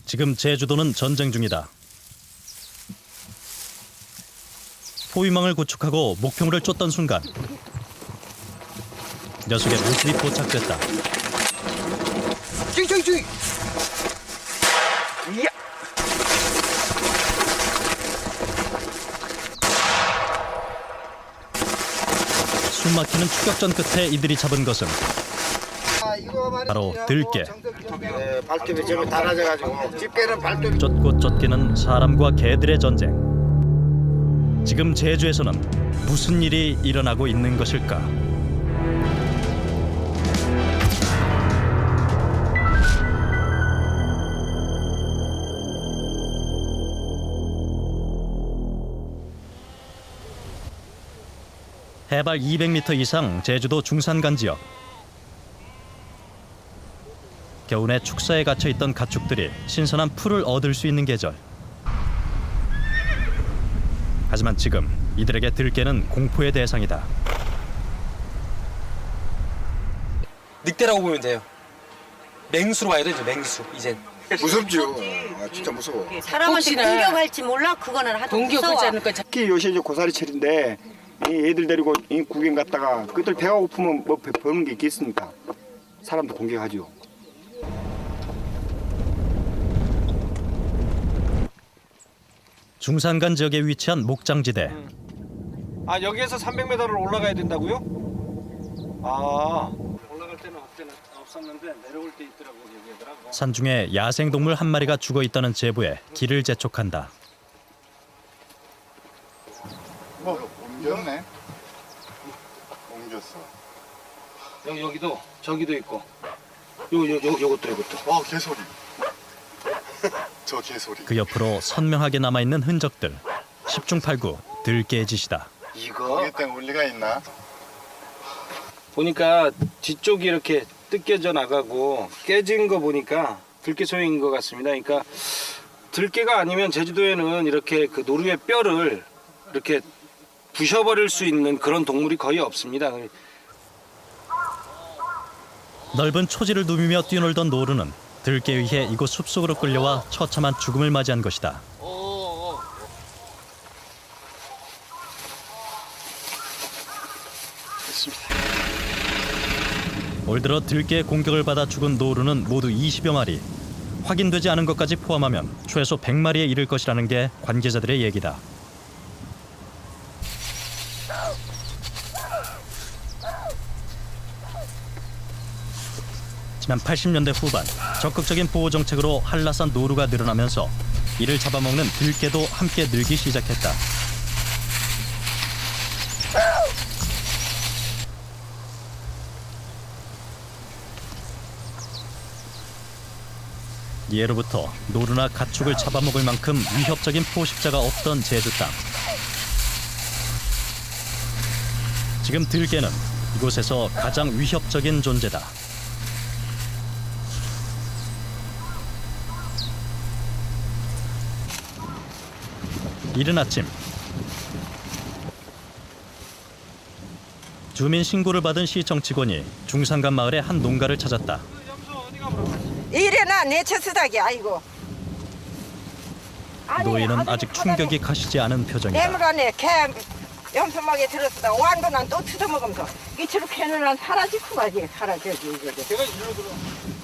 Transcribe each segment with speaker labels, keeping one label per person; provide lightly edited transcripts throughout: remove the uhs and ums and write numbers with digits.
Speaker 1: 지금 제주도는 전쟁 중이다. 포위망을 구축하고 목표물을 쫓던 순간 녀석의 모습이 포착됐다.
Speaker 2: 저기. 이야.
Speaker 1: 숨막히는 추격전 끝에 이들이 잡은 것은 바로 들깨.
Speaker 2: 발톱이 저기 달아져가지고 집게는 발톱이.
Speaker 1: 쫓고 쫓기는 사람과 개들의 전쟁. 지금 제주에서는 무슨 일이 일어나고 있는 것일까? 해발 200m 이상 제주도 중산간 지역. 겨우내 축사에 갇혀 있던 가축들이 신선한 풀을 얻을 수 있는 계절. 하지만 지금 이들에게 들깨는 공포의 대상이다.
Speaker 3: 늑대라고 보면 돼요. 맹수로 봐야 되죠. 맹수 이젠.
Speaker 2: 무섭죠. 아, 진짜 무서워.
Speaker 4: 사람한테 공격할지 몰라. 그거는 하도
Speaker 5: 공격하지 않을 거.
Speaker 6: 특히 요새 이제 고사리철인데 이 애들 데리고 이 구경 갔다가 그들 배가 고프면 뭐 버는 게 있겠습니까? 사람도 공격하죠.
Speaker 1: 중산간 지역에 위치한 목장지대.
Speaker 3: 아 여기에서 300m를 올라가야 된다고요? 아.
Speaker 7: 올라갈 때는 없었는데 내려올 때 있더라고 얘기하더라고.
Speaker 1: 산중에 야생동물 한 마리가 죽어 있다는 제보에 길을 재촉한다.
Speaker 2: 옮겼네. 옮겼어.
Speaker 7: 여기도 저기도 있고. 요것도.
Speaker 2: 개소리. 저 개소리.
Speaker 1: 그 옆으로 선명하게 남아있는 흔적들. 10중 8구 들깨의 짓이다.
Speaker 7: 이거
Speaker 2: 거기 때문에 원리가 있나?
Speaker 7: 보니까 뒤쪽이 이렇게 뜯겨져 나가고 깨진 거 보니까 들깨 소형인 것 같습니다. 그러니까 들깨가 아니면 제주도에는 이렇게 그 노루의 뼈를 이렇게 부셔버릴 수 있는 그런 동물이 거의 없습니다.
Speaker 1: 넓은 초지를 누비며 뛰놀던 노루는 들깨에 의해 이곳 숲속으로 끌려와 처참한 죽음을 맞이한 것이다. 올 들어 들깨의 공격을 받아 죽은 노루는 모두 20여 마리. 확인되지 않은 것까지 포함하면 최소 100마리에 이를 것이라는 게 관계자들의 얘기다. 지난 80년대 후반 적극적인 보호 정책으로 한라산 노루가 늘어나면서 이를 잡아먹는 들깨도 함께 늘기 시작했다. 예로부터 노루나 가축을 잡아먹을 만큼 위협적인 포식자가 없던 제주 땅. 지금 들깨는 이곳에서 가장 위협적인 존재다. 이른 아침 주민 신고를 받은 시청 직원이 중산간 마을의 한 농가를 찾았다.
Speaker 4: 이래나 내쳐수다기 아이고.
Speaker 1: 노인은 아직 충격이 가시지 않은 표정이다.
Speaker 4: 내물 안에 개 염소막에 들었다. 완도난 또 뜯어먹으면서 이치로 캐는 사라지고 가지. 사라져지 이게.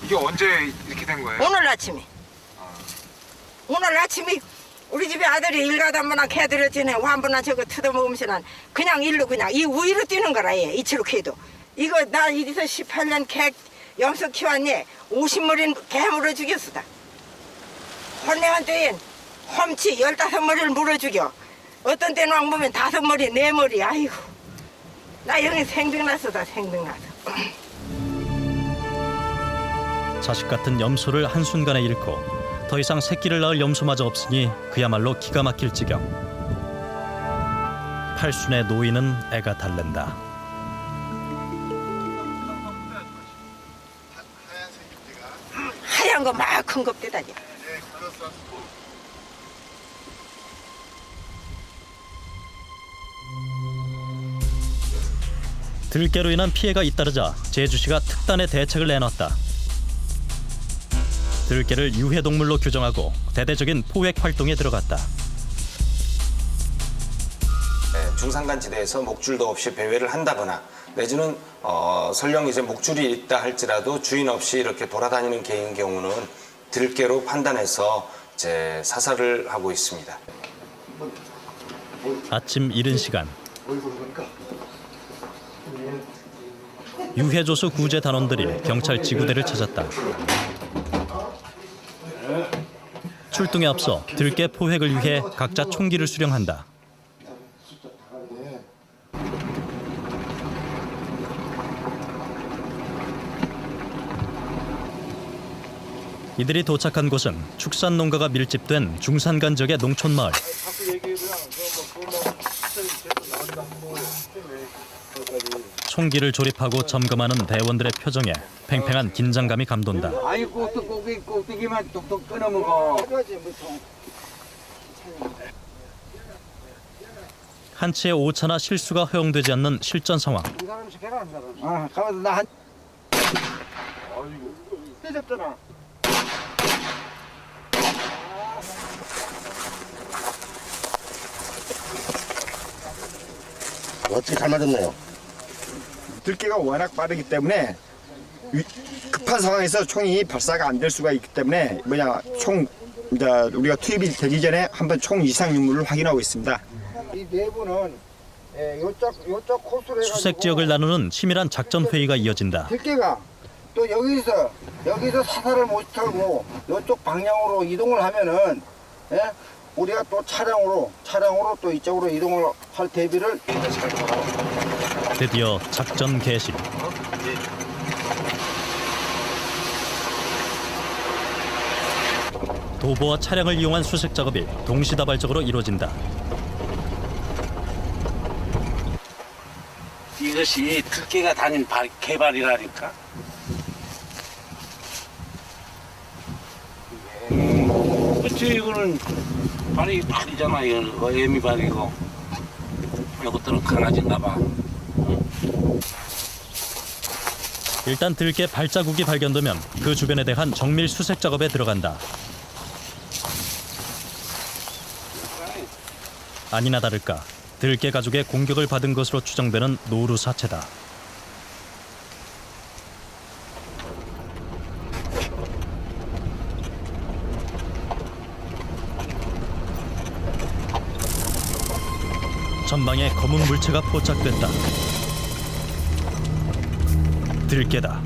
Speaker 2: 이게 언제 이렇게 된 거예요?
Speaker 4: 오늘 아침에. 오늘 아침에 우리 집에 아들이 일 가다 보나 개 들었지네. 완도난 저거 뜯어먹으면서 그냥 일로 그냥 이 위로 뛰는 거라 얘. 이치로 캐도. 이거 나 이리서 18년 개 염소 키웠니 50마리는 개 물어 죽였어. 혼내한테는 험치 15마리를 물어 죽여. 어떤 때는 왕 보면 5마리, 4마리. 아이고. 나 여기 생등났어다 생등나서.
Speaker 1: 자식 같은 염소를 한순간에 잃고 더 이상 새끼를 낳을 염소마저 없으니 그야말로 기가 막힐 지경. 팔순의 노인은 애가 달랜다.
Speaker 4: 하얀 거 막 큰 겁대다니.
Speaker 1: 들깨로 인한 피해가 잇따르자 제주시가 특단의 대책을 내놨다. 들깨를 유해동물로 규정하고 대대적인 포획 활동에 들어갔다.
Speaker 5: 중산간지대에서 목줄도 없이 배회를 한다거나 내지는 설령 이제 목줄이 있다 할지라도 주인 없이 이렇게 돌아다니는 개인 경우는 들깨로 판단해서 이제 사살을 하고 있습니다.
Speaker 1: 아침 이른 시간 유해조수 구제 단원들이 경찰 지구대를 찾았다. 출동에 앞서 들깨 포획을 위해 각자 총기를 수령한다. 이들이 도착한 곳은 축산 농가가 밀집된 중산간 지역의 농촌 마을. 총기를 조립하고 점검하는 대원들의 표정에 팽팽한 긴장감이 감돈다.
Speaker 8: 아이 꼭두기만 뚝뚝 끊어 먹어.
Speaker 1: 한치의 오차나 실수가 허용되지 않는 실전 상황.
Speaker 8: 아, 가만 나 한. 떼졌잖아.
Speaker 2: 어떻게 잘 맞았나요?
Speaker 6: 들깨가 워낙 빠르기 때문에 급한 상황에서 총이 발사가 안 될 수가 있기 때문에 이제 우리가 투입이 되기 전에 한번 총 이상 유무를 확인하고 있습니다.
Speaker 8: 이 내부는 요쪽 코스로 해가지고
Speaker 1: 수색 지역을 나누는 치밀한 작전 회의가 이어진다.
Speaker 8: 들깨가 또 여기서 사살을 못하고 요쪽 방향으로 이동을 하면은 우리가 또 차량으로 또 이쪽으로 이동을 할 대비를
Speaker 1: 드디어 작전 개시. 도보와 차량을 이용한 수색 작업이 동시다발적으로 이루어진다.
Speaker 9: 이것이 들깨가 다닌 개발이라니까. 그치, 이거는 발이잖아. 이거 애미발이고 이것들은 강아지인가 봐.
Speaker 1: 일단 들깨 발자국이 발견되면 그 주변에 대한 정밀 수색 작업에 들어간다. 아니나 다를까 들깨 가족의 공격을 받은 것으로 추정되는 노루 사체다. 전방에 검은 물체가 포착됐다. 들깨다.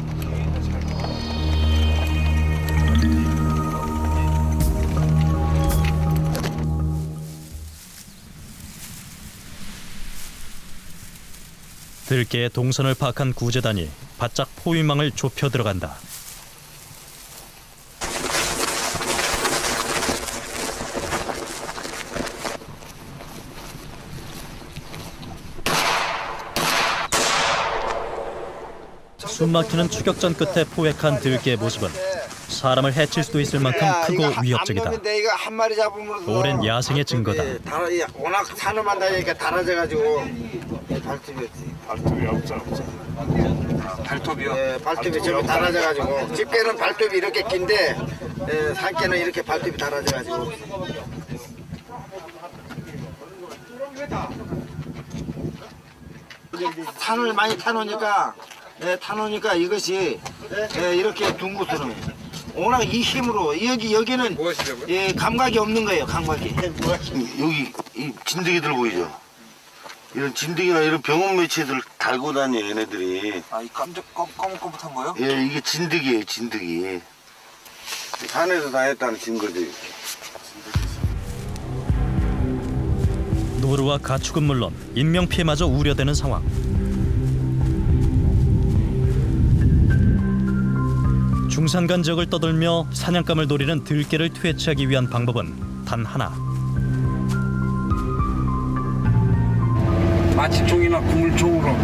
Speaker 1: 들깨의 동선을 파악한 구제단이 바짝 포위망을 좁혀 들어간다. 숨막히는 추격전 끝에 포획한 들깨의 모습은 사람을 해칠 수도 있을 만큼 크고 위협적이다.
Speaker 8: 이거 한 마리 잡으면
Speaker 1: 오랜 야생의 증거다.
Speaker 8: 워낙 산을만 다니니까 달아져가지고 발톱이 없죠.
Speaker 2: 발톱이요?
Speaker 8: 예, 발톱이 저기 달아져가지고 집게는 발톱이 이렇게 긴데 산개는 이렇게 발톱이 달아져가지고 산을 많이 타놓으니까 이것이 이렇게 둥그스러워. 워낙 이 힘으로 여기는 감각이 없는 거예요. 감각이.
Speaker 10: 여기 이 진드기들 보이죠? 이런 진드기나 이런 병원 매체들 달고 다녀 얘네들이.
Speaker 2: 아, 이 검은검은한 거요?
Speaker 10: 예, 이게 진드기예요, 진드기. 산에서 다녔다는 증거죠.
Speaker 1: 노루와 가축은 물론 인명피해마저 우려되는 상황. 중산간 지역을 떠돌며 사냥감을 노리는 들깨를 퇴치하기 위한 방법은 단 하나.
Speaker 9: 마취총이나 구물총으로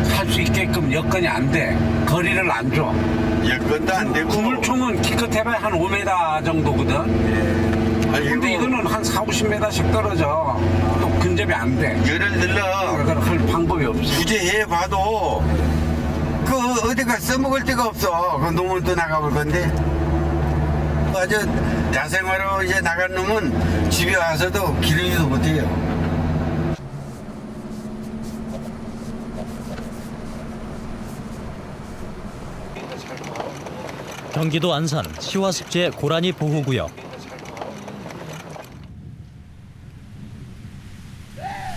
Speaker 9: 살 수 있게끔 여건이 안 돼. 거리를 안 줘.
Speaker 10: 여건도 안 되고.
Speaker 9: 구물총은 기껏 해봐야 한 5m 정도거든. 근데 이거는 한 40-50m씩 떨어져. 또 근접이 안 돼.
Speaker 10: 예를 들어
Speaker 9: 그걸 할 방법이 없어.
Speaker 10: 구제해봐도 그 어디가 써먹을 데가 없어. 그 놈을 또 나가볼 건데.
Speaker 9: 맞아. 야생화로 이제 나간 놈은 집에 와서도 기르지도 못해요.
Speaker 1: 경기도 안산 시화습지의 고라니 보호구역.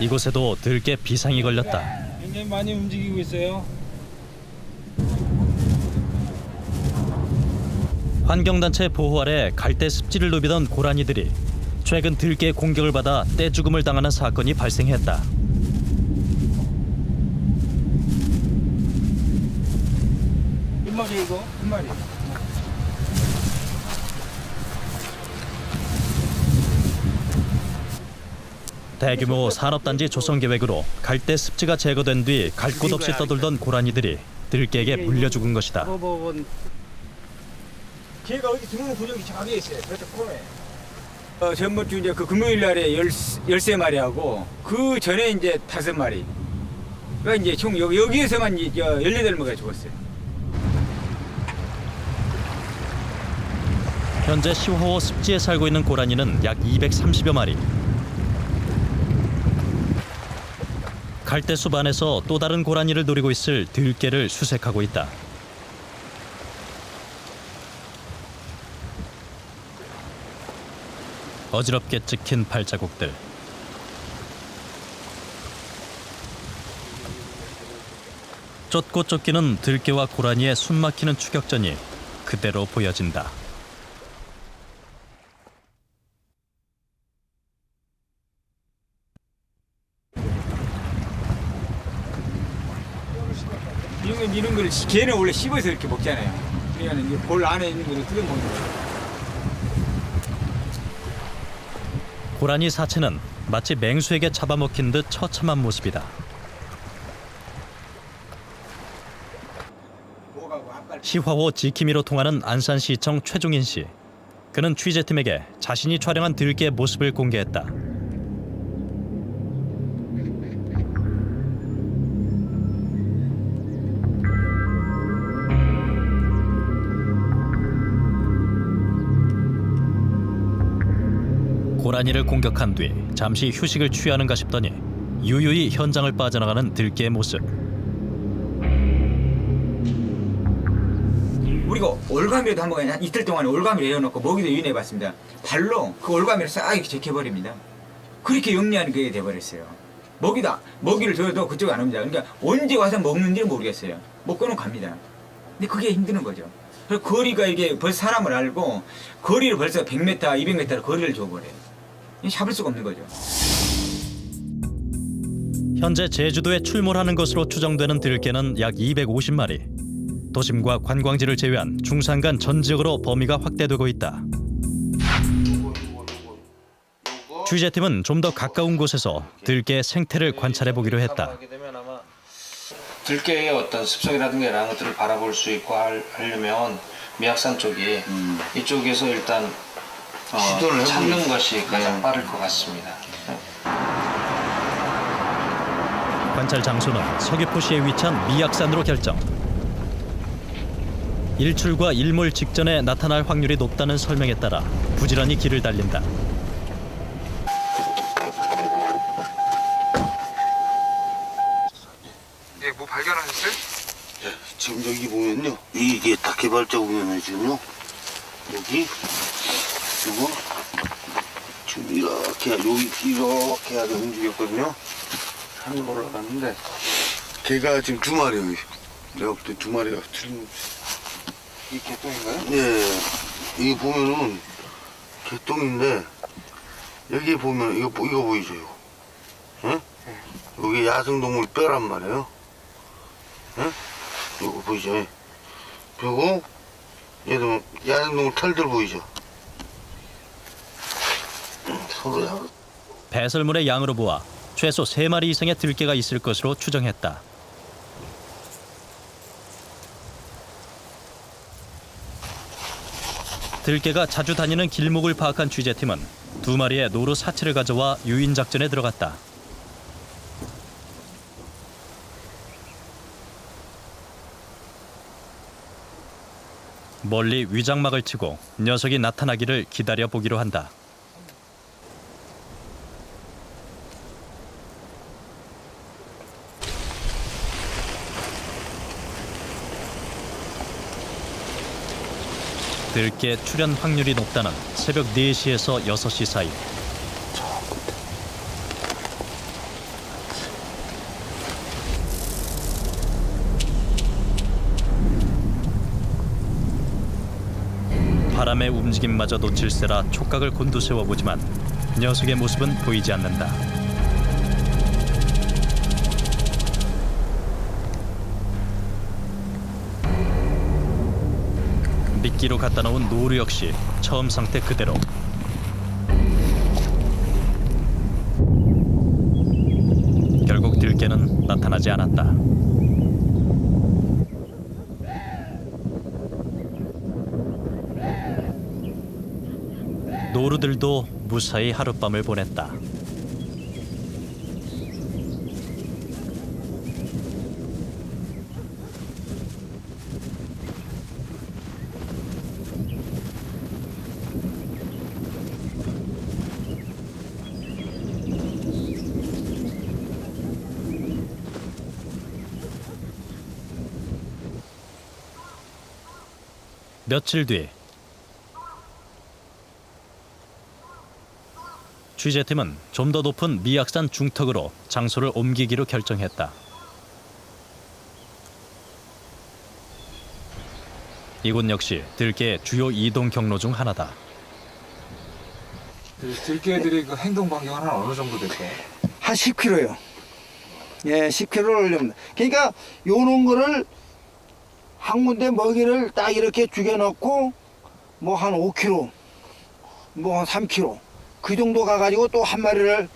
Speaker 1: 이곳에도 들깨 비상이 걸렸다.
Speaker 7: 굉장히 많이 움직이고 있어요.
Speaker 1: 환경단체 보호 아래 갈대 습지를 누비던 고라니들이 최근 들깨 공격을 받아 떼죽음을 당하는 사건이 발생했다.
Speaker 7: 몇 마리 이거? 한 마리.
Speaker 1: 대규모 산업단지 조성 계획으로 갈대 습지가 제거된 뒤 갈 곳 없이 떠돌던 고라니들이 들깨에게 물려 죽은 것이다.
Speaker 7: 걔가 어디 들어오는 구역이 저기 있어요. 저쪽 코너에. 전번 주 이제 그 금요일 날에 13마리하고 그 전에 이제 5마리. 그러니까 이제 총 여기에서만 이제 18마리가 죽었어요.
Speaker 1: 현재 시화호 습지에 살고 있는 고라니는 약 230여 마리. 갈대숲 안에서 또 다른 고라니를 노리고 있을 들깨를 수색하고 있다. 어지럽게 찍힌 발자국들. 쫓고 쫓기는 들깨와 고라니의 숨막히는 추격전이 그대로 보여진다.
Speaker 7: 이런 걸 걔는 원래 씹어서 이렇게 먹잖아요. 그러니까 이제 볼 안에 있는 거를 뜯어 먹는 거예요.
Speaker 1: 고라니 사체는 마치 맹수에게 잡아먹힌 듯 처참한 모습이다. 시화호 지킴이로 통하는 안산시청 최종인 씨. 그는 취재팀에게 자신이 촬영한 들깨의 모습을 공개했다. 고라니를 공격한 뒤 잠시 휴식을 취하는가 싶더니 유유히 현장을 빠져나가는 들깨의 모습.
Speaker 11: 우리가 올가미라도 한번 그냥 이틀 동안에 올가미를 해놓고 먹이도 유인해봤습니다. 발로 그 올가미를 싹 이렇게 제껴버립니다. 그렇게 영리한 게 돼버렸어요. 먹이를 줘도 그쪽 안 옵니다. 그러니까 언제 와서 먹는지를 모르겠어요. 먹고는 갑니다. 근데 그게 힘드는 거죠. 그래서 거리가 이게 벌써 사람을 알고 거리를 벌써 100m, 200m를 거리를 줘버려요. 잡을 수가 없는 거죠.
Speaker 1: 현재 제주도에 출몰하는 것으로 추정되는 들깨는 약 250마리. 도심과 관광지를 제외한 중산간 전 지역으로 범위가 확대되고 있다. 취재팀은 좀 더 가까운 곳에서 들깨의 생태를 관찰해 보기로 했다.
Speaker 5: 들깨의 어떤 습성이라든가 이런 것들을 바라볼 수 있고 하려면 미악산 쪽이 이쪽에서 일단 찾는 것이 가장 빠를 것 같습니다.
Speaker 1: 관찰 장소는 서귀포시에 위치한 미악산으로 결정. 일출과 일몰 직전에 나타날 확률이 높다는 설명에 따라 부지런히 길을 달린다.
Speaker 2: 예, 뭐 발견하셨어요?
Speaker 10: 예, 지금 여기 보면요. 이게 다케 발자국이면 지금요. 여기 그리고 지금 이렇게 이렇게 하게 움직였거든요. 산으로 올라갔는데 걔가 지금 2마리예요. 내가 볼 때 2마리가 틀린.
Speaker 2: 이 개똥인가요?
Speaker 10: 예, 이게 보면은 개똥인데 여기 보면 이거 보이죠? 예? 여기 야생동물 뼈란 말이에요. 예? 이거 보이죠? 그리고 얘도 야생동물 털들 보이죠? 서로
Speaker 1: 배설물의 양으로 보아 최소 3마리 이상의 들깨가 있을 것으로 추정했다. 들깨가 자주 다니는 길목을 파악한 취재팀은 2마리의 노루 사체를 가져와 유인 작전에 들어갔다. 멀리 위장막을 치고 녀석이 나타나기를 기다려보기로 한다. 들깨 출현 확률이 높다는 새벽 4시에서 6시 사이. 바람의 움직임마저 놓칠세라 촉각을 곤두세워 보지만 녀석의 모습은 보이지 않는다. 미끼로 갖다 놓은 노루 역시 처음 상태 그대로. 결국 들깨는 나타나지 않았다. 노루들도 무사히 하룻밤을 보냈다. 며칠 뒤 취재팀은 좀 더 높은 미악산 중턱으로 장소를 옮기기로 결정했다. 이곳 역시 들깨의 주요 이동 경로 중 하나다.
Speaker 2: 들깨들이 그 행동 반경은 한 어느 정도 될까요?
Speaker 8: 한 10kg요. 예, 10kg를 올립니다. 그러니까 요런 거를 한 군데 먹이를 딱 이렇게 죽여놓고 뭐 한 5kg, 뭐 한 3kg 그 정도 가가지고 또 한 마리를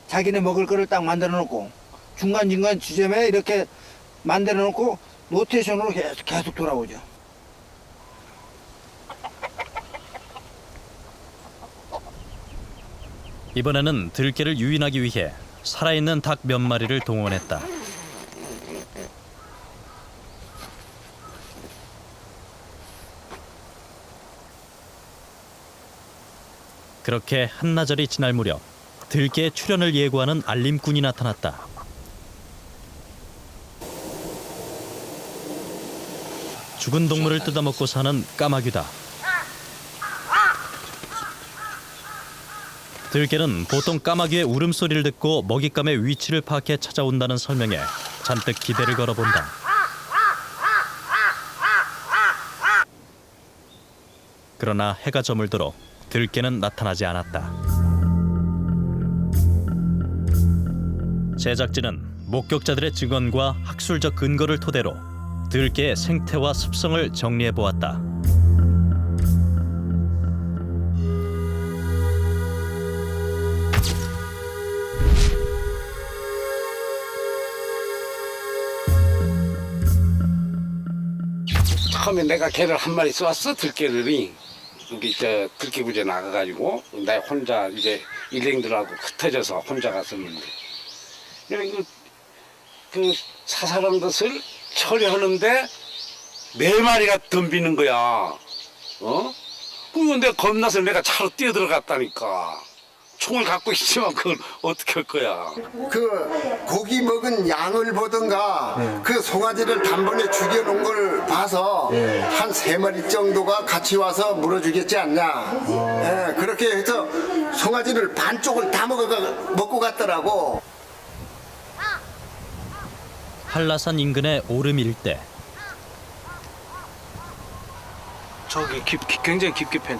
Speaker 8: 자기네 먹을 거를 딱 만들어 놓고 중간중간 지점에 이렇게 만들어 놓고 로테이션으로 계속 돌아오죠.
Speaker 1: 이번에는 들깨를 유인하기 위해 살아있는 닭 몇 마리를 동원했다. 그렇게 한나절이 지날 무렵 들깨의 출현을 예고하는 알림꾼이 나타났다. 죽은 동물을 뜯어먹고 사는 까마귀다. 들깨는 보통 까마귀의 울음소리를 듣고 먹잇감의 위치를 파악해 찾아온다는 설명에 잔뜩 기대를 걸어본다. 그러나 해가 저물도록 들깨는 나타나지 않았다. 제작진은 목격자들의 증언과 학술적 근거를 토대로 들깨의 생태와 습성을 정리해 보았다.
Speaker 9: 처음에 내가 개를 한 마리 쏘았어. 들깨들이 여기 저 들깨구제 나가가지고 나 혼자 이제 일행들하고 흩어져서 혼자 갔었는데 그 사살한 것을 처리하는데 4마리가 덤비는 거야. 그러면 내가 겁나서 내가 차로 뛰어 들어갔다니까. 총을 갖고 있지만 그걸 어떻게 할 거야.
Speaker 12: 그 고기 먹은 양을 보던가 그 송아지를 단번에 죽여놓은 걸 봐서 한 3마리 정도가 같이 와서 물어주겠지 않냐. 예, 그렇게 해서 송아지를 반쪽을 다 먹고 갔더라고.
Speaker 1: 한라산 인근의 오름 일대.
Speaker 7: 저기 굉장히 깊게 팬.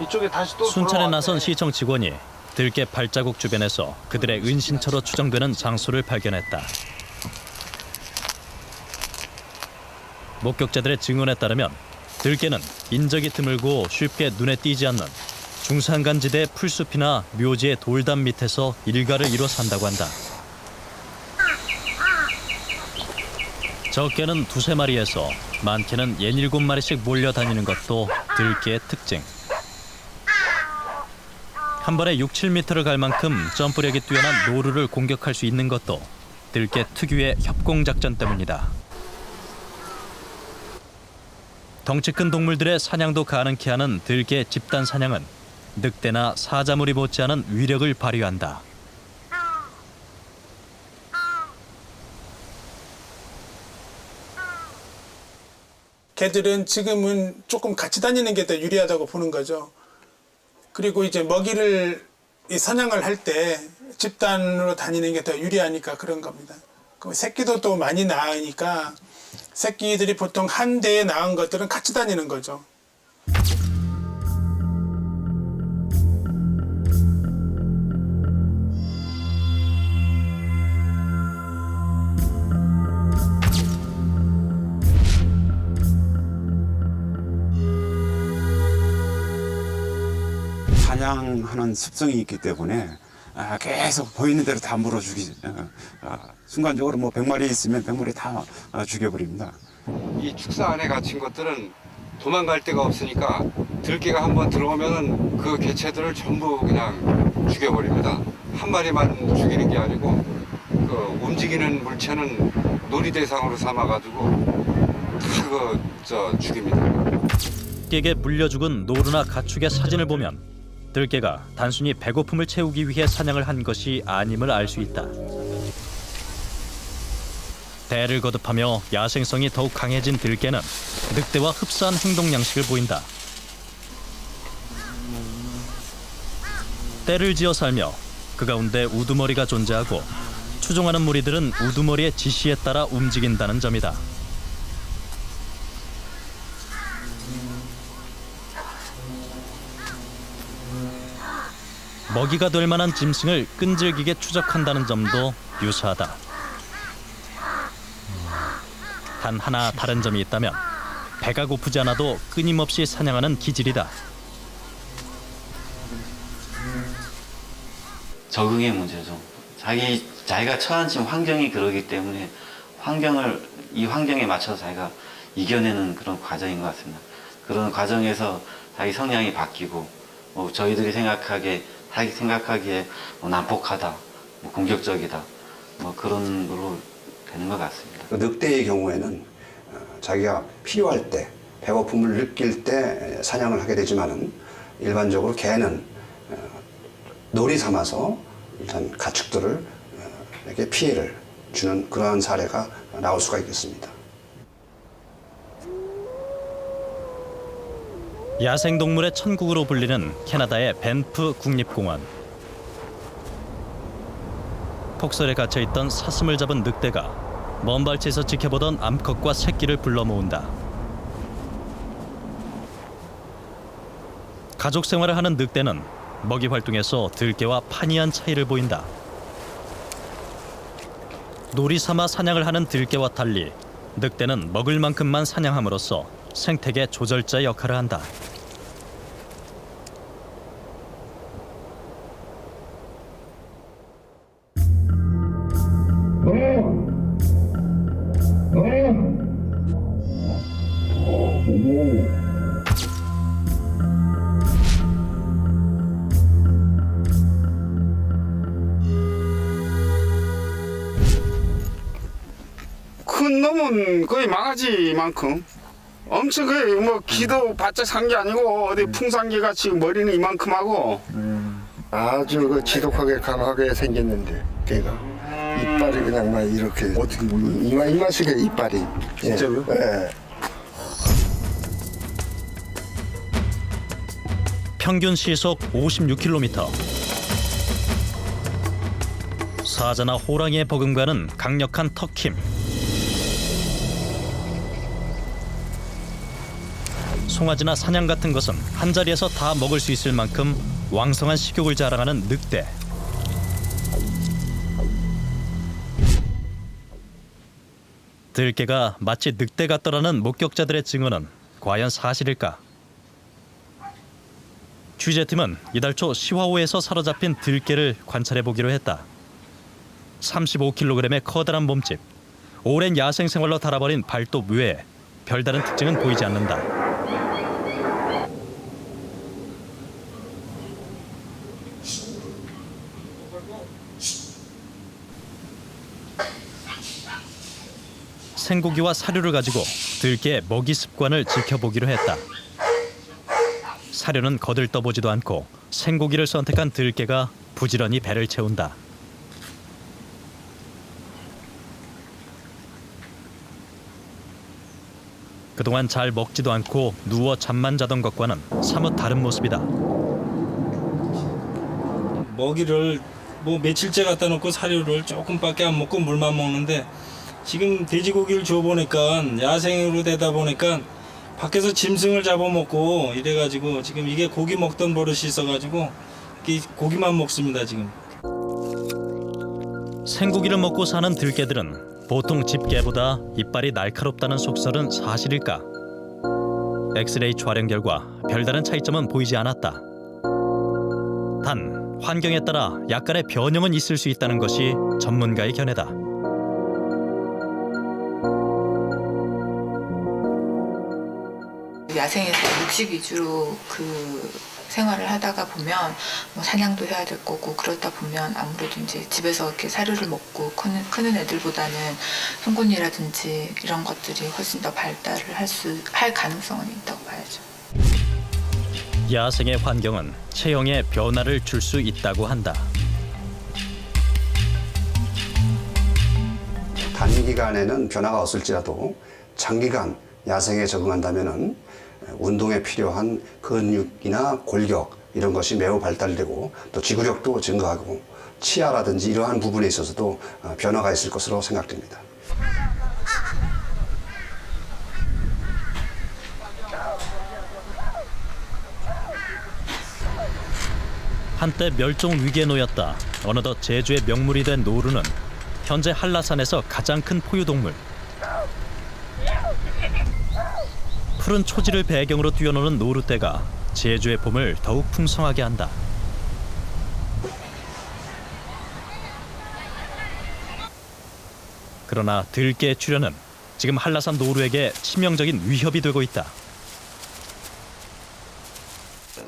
Speaker 7: 이쪽에 다시 또
Speaker 1: 순찰에 나선 시청 직원이 들깨 발자국 주변에서 그들의 은신처로 추정되는 장소를 발견했다. 목격자들의 증언에 따르면 들깨는 인적이 드물고 쉽게 눈에 띄지 않는 중산간지대 풀숲이나 묘지의 돌담 밑에서 일가를 이뤄 산다고 한다. 적게는 2-3마리에서 많게는 6-7마리씩 몰려다니는 것도 들깨의 특징. 한 번에 6-7m를 갈 만큼 점프력이 뛰어난 노루를 공격할 수 있는 것도 들깨 특유의 협공작전 때문이다. 덩치 큰 동물들의 사냥도 가능케 하는 들개 집단 사냥은 늑대나 사자물이 못지않은 위력을 발휘한다.
Speaker 13: 개들은 지금은 조금 같이 다니는 게 더 유리하다고 보는 거죠. 그리고 이제 먹이를 사냥을 할 때 집단으로 다니는 게 더 유리하니까 그런 겁니다. 그 새끼도 또 많이 낳으니까 새끼들이 보통 한 대에 낳은 것들은 같이 다니는 거죠.
Speaker 14: 사냥하는 습성이 있기 때문에 계속 보이는 대로 다 물어주기 순간적으로 뭐 100마리 있으면 100마리 다 죽여버립니다.
Speaker 15: 이 축사 안에 갇힌 것들은 도망갈 데가 없으니까 들개가 한번 들어오면 그 개체들을 전부 그냥 죽여버립니다. 한 마리만 죽이는 게 아니고 그 움직이는 물체는 놀이 대상으로 삼아가지고 다 죽입니다.
Speaker 1: 들개에게 물려 죽은 노루나 가축의 사진을 보면 들개가 단순히 배고픔을 채우기 위해 사냥을 한 것이 아님을 알 수 있다. 대를 거듭하며 야생성이 더욱 강해진 들개는 늑대와 흡사한 행동 양식을 보인다. 떼를 지어 살며 그 가운데 우두머리가 존재하고 추종하는 무리들은 우두머리의 지시에 따라 움직인다는 점이다. 먹이가 될 만한 짐승을 끈질기게 추적한다는 점도 유사하다. 단 하나 다른 점이 있다면 배가 고프지 않아도 끊임없이 사냥하는 기질이다.
Speaker 16: 적응의 문제죠. 자기가 처한 환경이 그러기 때문에 이 환경에 맞춰서 자기가 이겨내는 그런 과정인 것 같습니다. 그런 과정에서 자기 성향이 바뀌고 저희들이 생각하기에 난폭하다, 공격적이다, 그런 걸로 되는 것 같습니다.
Speaker 17: 늑대의 경우에는 자기가 필요할 때, 배고픔을 느낄 때 사냥을 하게 되지만은 일반적으로 개는 놀이 삼아서 일단 가축들에게 피해를 주는 그러한 사례가 나올 수가 있겠습니다.
Speaker 1: 야생동물의 천국으로 불리는 캐나다의 밴프 국립공원. 폭설에 갇혀있던 사슴을 잡은 늑대가 먼 발치에서 지켜보던 암컷과 새끼를 불러 모은다. 가족 생활을 하는 늑대는 먹이 활동에서 들개와 판이한 차이를 보인다. 놀이 삼아 사냥을 하는 들개와 달리 늑대는 먹을 만큼만 사냥함으로써 생태계 조절자 역할을 한다.
Speaker 18: 큰 놈은 거의 망아지만큼 엄청 거의 기도 바짝 산 게 아니고 어디 풍산개 같이 머리는 이만큼 하고
Speaker 12: 아주 지독하게 강하게 생겼는데 걔가 이빨이 그냥 막 이렇게 어떻게 이마식의 이빨이.
Speaker 18: 진짜로요?
Speaker 12: 예.
Speaker 1: 평균 시속 56km. 사자나 호랑이의 버금가는 강력한 턱힘. 송아지나 사냥 같은 것은 한자리에서 다 먹을 수 있을 만큼 왕성한 식욕을 자랑하는 늑대. 들개가 마치 늑대 같더라는 목격자들의 증언은 과연 사실일까? 취재팀은 이달 초 시화호에서 사로잡힌 들개를 관찰해보기로 했다. 35kg의 커다란 몸집, 오랜 야생 생활로 달아버린 발톱 외에 별다른 특징은 보이지 않는다. 생고기와 사료를 가지고 들깨의 먹이 습관을 지켜보기로 했다. 사료는 거들떠보지도 않고 생고기를 선택한 들깨가 부지런히 배를 채운다. 그동안 잘 먹지도 않고 누워 잠만 자던 것과는 사뭇 다른 모습이다.
Speaker 7: 먹이를 뭐 며칠째 갖다 놓고 사료를 조금밖에 안 먹고 물만 먹는데 지금 돼지고기를 줘보니까 야생으로 되다 보니까 밖에서 짐승을 잡아먹고 이래가지고 지금 이게 고기 먹던 버릇이 있어가지고 고기만 먹습니다 지금.
Speaker 1: 생고기를 먹고 사는 들깨들은 보통 집게보다 이빨이 날카롭다는 속설은 사실일까? 엑스레이 촬영 결과 별다른 차이점은 보이지 않았다. 단 환경에 따라 약간의 변형은 있을 수 있다는 것이 전문가의 견해다.
Speaker 19: 야생에서 육식 위주로 생활을 하다가 보면 뭐 사냥도 해야 될 거고 그러다 보면 아무래도 이제 집에서 이렇게 사료를 먹고 크는 애들보다는 흥분이라든지 이런 것들이 훨씬 더 발달을 할 가능성은 있다고 봐야죠.
Speaker 1: 야생의 환경은 체형에 변화를 줄 수 있다고 한다.
Speaker 17: 단기간에는 변화가 없을지라도 장기간 야생에 적응한다면은 운동에 필요한 근육이나 골격 이런 것이 매우 발달되고 또 지구력도 증가하고 치아라든지 이러한 부분에 있어서도 변화가 있을 것으로 생각됩니다.
Speaker 1: 한때 멸종 위기에 놓였다 어느덧 제주의 명물이 된 노루는 현재 한라산에서 가장 큰 포유동물. 푸른 초지를 배경으로 뛰어노는 노루떼가 제주의 봄을 더욱 풍성하게 한다. 그러나 들깨의 출현은 지금 한라산 노루에게 치명적인 위협이 되고 있다.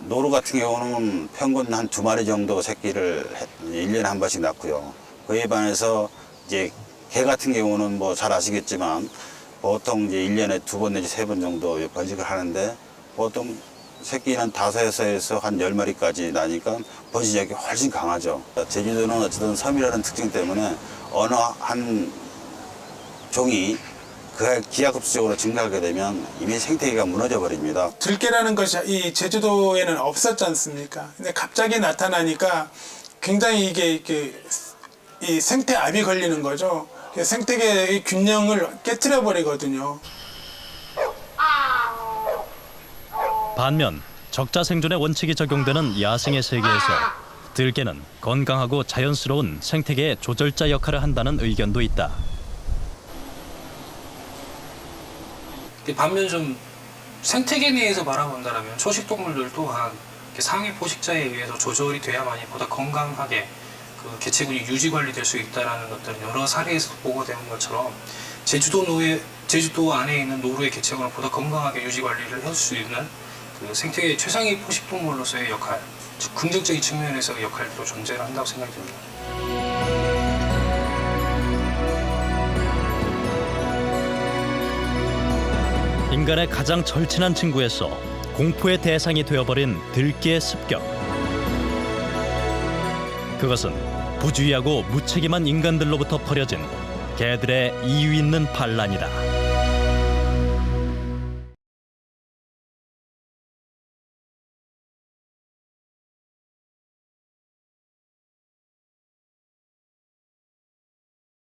Speaker 20: 노루 같은 경우는 평균 한 2마리 정도 새끼를 1년에 한 번씩 낳고요. 그에 반해서 이제 개 같은 경우는 뭐 잘 아시겠지만 보통 이제 1년에 2번 내지 3번 정도 번식을 하는데 보통 새끼는 5에서 한 10마리까지 나니까 번식력이 훨씬 강하죠. 제주도는 어쨌든 섬이라는 특징 때문에 어느 한 종이 그 기하급수적으로 증가하게 되면 이미 생태계가 무너져 버립니다.
Speaker 13: 들깨라는 것이 이 제주도에는 없었지 않습니까? 근데 갑자기 나타나니까 굉장히 이게 이 생태압이 걸리는 거죠. 생태계의 균형을 깨트려 버리거든요.
Speaker 1: 반면 적자 생존의 원칙이 적용되는 야생의 세계에서 들깨는 건강하고 자연스러운 생태계의 조절자 역할을 한다는 의견도 있다.
Speaker 3: 반면 좀 생태계 내에서 바라본다면 초식동물들 또한 상위 포식자에 의해서 조절이 돼야만이 보다 건강하게 그 개체군이 유지 관리될 수 있다는 것들은 여러 사례에서 보고된 것처럼 제주도 안에 있는 노루의 개체군을 보다 건강하게 유지 관리를 할 수 있는 그 생태계의 최상위 포식동물로서의 역할, 즉 긍정적인 측면에서의 역할도 존재를 한다고 생각이 듭니다.
Speaker 1: 인간의 가장 절친한 친구에서 공포의 대상이 되어버린 들깨의 습격. 그것은 부주의하고 무책임한 인간들로부터 벌여진 개들의 이유 있는 반란이다.